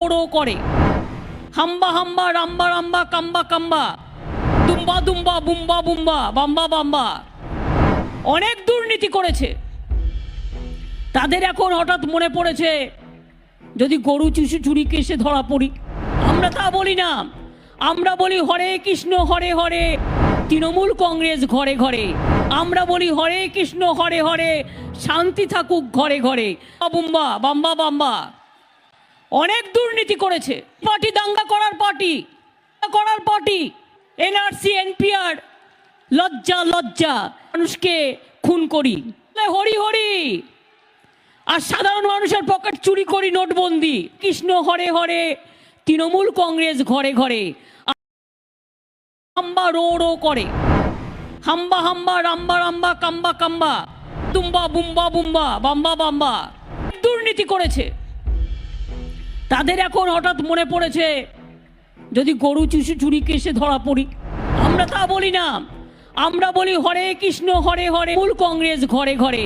ওড়ো করে হাম্বা হাম্বা রাম্বা রাম্বা কাম্বা কাম্বা দুম্বা দুম্বা বুম্বা বুম্বা বাম্বা বাম্বা অনেক দুর্নীতি করেছে। তাদের এখন হঠাৎ মনে পড়েছে যদি গরু চুষু চুরি কেসে ধরা পড়ি। আমরা তা বলি না, আমরা বলি হরে কৃষ্ণ হরে হরে তৃণমূল কংগ্রেস ঘরে ঘরে। আমরা বলি হরে কৃষ্ণ হরে হরে শান্তি থাকুক ঘরে ঘরে। বুম্বা বাম্বা বাম্বা অনেক দুর্নীতি করেছে। পার্টি দাঙ্গা করার পার্টি এনআরসি এনপিআর লজ্জা লজ্জা মানুষকে খুন করি হরি হরি আর সাধারণ মানুষের পকেট চুরি করি নোটবন্দি। কৃষ্ণ হরে হরে তৃণমূল কংগ্রেস ঘরে ঘরে হাম্বা রো রো করে হাম্বা হাম্বা রাম্বা রাম্বা কাম্বা কাম্বা দুম্বা বুম্বা বুম্বা বাম্বা বাম্বা দুর্নীতি করেছে। তাদের এখন হঠাৎ মনে পড়েছে যদি গরু চুষু চুরি কেসে ধরা পড়ি। আমরা তা বলি না, আমরা বলি হরে কৃষ্ণ হরে হরে তৃণমূল কংগ্রেস ঘরে ঘরে।